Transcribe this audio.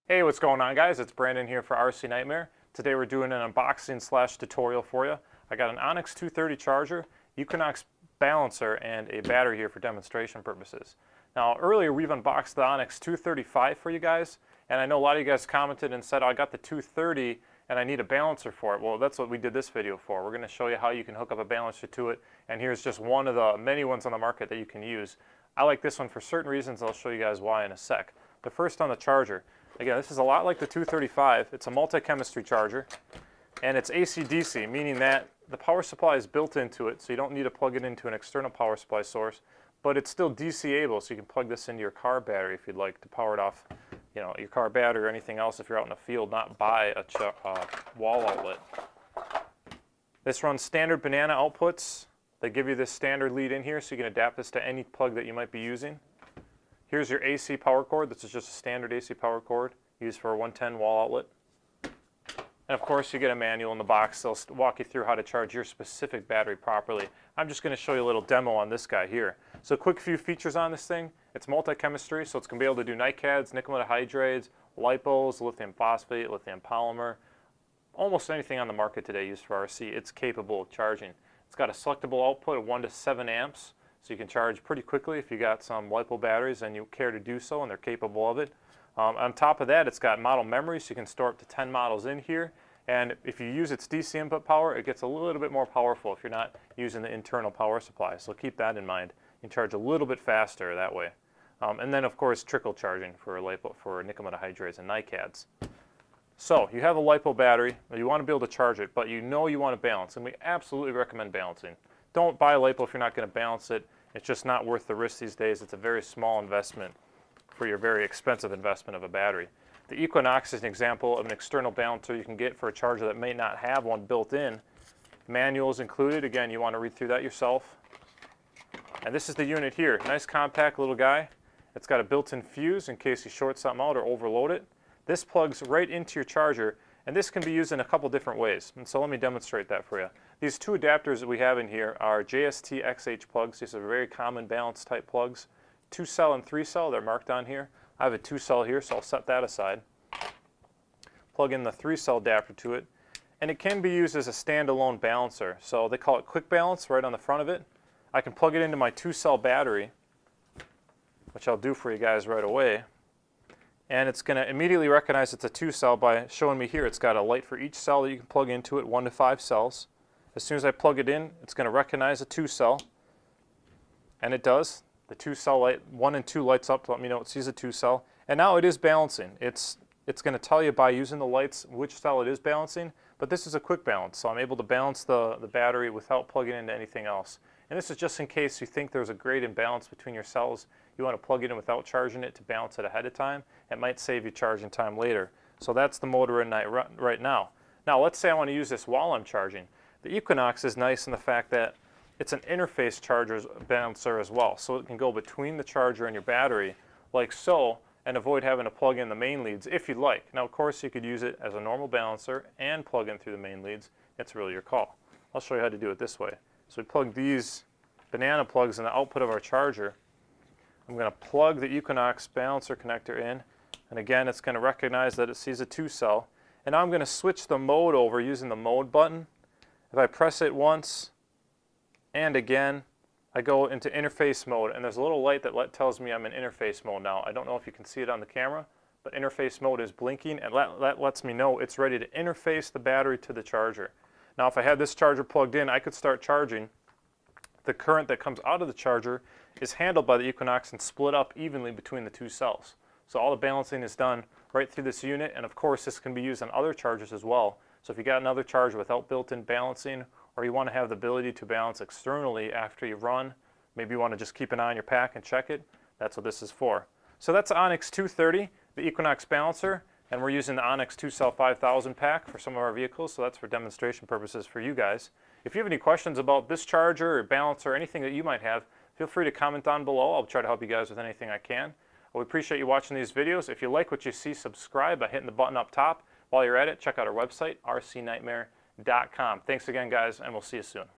Hey, what's going on, guys? It's Brandon here for RC Nightmare. Today we're doing an unboxing / tutorial for you. I got an Onyx 230 charger, Equinox balancer, and a battery here for demonstration purposes. Now, earlier we've unboxed the Onyx 235 for you guys, and I know a lot of you guys commented and said, oh, I got the 230 and I need a balancer for it. Well, that's what we did this video for. We're going to show you how you can hook up a balancer to it, and here's just one of the many ones on the market that you can use. I like this one for certain reasons. I'll show you guys why in a sec. But first, on the charger. Again, this is a lot like the 235. It's a multi-chemistry charger, and it's AC/DC, meaning that the power supply is built into it, so you don't need to plug it into an external power supply source, but it's still DC-able, so you can plug this into your car battery if you'd like to power it off, you know, your car battery or anything else if you're out in the field, not buy a wall outlet. This runs standard banana outputs. They give you this standard lead in here, so you can adapt this to any plug that you might be using. Here's your AC power cord. This is just a standard AC power cord used for a 110 wall outlet. And of course, you get a manual in the box. They'll walk you through how to charge your specific battery properly. I'm just going to show you a little demo on this guy here. So quick few features on this thing. It's multi-chemistry, so it's going to be able to do NiCads, nickel metahydrates, LiPos, lithium-phosphate, lithium-polymer, almost anything on the market today used for RC. It's capable of charging. It's got a selectable output of 1 to 7 amps. So you can charge pretty quickly if you got some LiPo batteries and you care to do so and they're capable of it. On top of that, it's got model memory, so you can store up to 10 models in here. And if you use its DC input power, it gets a little bit more powerful if you're not using the internal power supply. So keep that in mind. You can charge a little bit faster that way. And then, of course, trickle charging for LiPo, for nickel metahydrates and NiCads. So you have a LiPo battery, you want to be able to charge it, but you know you want to balance, and we absolutely recommend balancing. Don't buy a LiPo if you're not going to balance it. It's just not worth the risk these days. It's a very small investment for your very expensive investment of a battery. The Equinox is an example of an external balancer you can get for a charger that may not have one built in. Manual is included. Again, you want to read through that yourself. And this is the unit here. Nice compact little guy. It's got a built-in fuse in case you short something out or overload it. This plugs right into your charger, and this can be used in a couple different ways. And so let me demonstrate that for you. These two adapters that we have in here are JST XH plugs. These are very common balance type plugs. 2-cell and 3-cell, they're marked on here. I have a 2-cell here, so I'll set that aside. Plug in the 3-cell adapter to it. And it can be used as a standalone balancer. So they call it quick balance right on the front of it. I can plug it into my 2-cell battery, which I'll do for you guys right away. And it's going to immediately recognize it's a 2-cell by showing me here it's got a light for each cell that you can plug into it, 1 to 5 cells. As soon as I plug it in, it's going to recognize a 2-cell, and it does. The 2-cell light, 1 and 2 lights up to let me know it sees a 2-cell, and now it is balancing. It's going to tell you by using the lights which cell it is balancing, but this is a quick balance, so I'm able to balance the battery without plugging into anything else. And this is just in case you think there's a great imbalance between your cells. You want to plug it in without charging it to balance it ahead of time. It might save you charging time later. So that's the motor in right now. Now let's say I want to use this while I'm charging. The Equinox is nice in the fact that it's an interface charger balancer as well. So it can go between the charger and your battery like so and avoid having to plug in the main leads if you'd like. Now of course you could use it as a normal balancer and plug in through the main leads. It's really your call. I'll show you how to do it this way. So we plug these banana plugs in the output of our charger. I'm going to plug the Equinox balancer connector in, and again it's going to recognize that it sees a 2-cell. And now I'm going to switch the mode over using the mode button. If I press it once and again, I go into interface mode, and there's a little light that tells me I'm in interface mode now. I don't know if you can see it on the camera, but interface mode is blinking, and that lets me know it's ready to interface the battery to the charger. Now if I had this charger plugged in, I could start charging. The current that comes out of the charger is handled by the Equinox and split up evenly between the 2 cells. So all the balancing is done right through this unit, and of course this can be used on other chargers as well. So if you got another charger without built-in balancing, or you want to have the ability to balance externally after you run, maybe you want to just keep an eye on your pack and check it, that's what this is for. So that's the Onyx 230, the Equinox balancer, and we're using the Onyx 2-cell 5000 pack for some of our vehicles, so that's for demonstration purposes for you guys. If you have any questions about this charger or balancer or anything that you might have, feel free to comment down below. I'll try to help you guys with anything I can. We appreciate you watching these videos. If you like what you see, subscribe by hitting the button up top. While you're at it, check out our website, rcnightmare.com. Thanks again, guys, and we'll see you soon.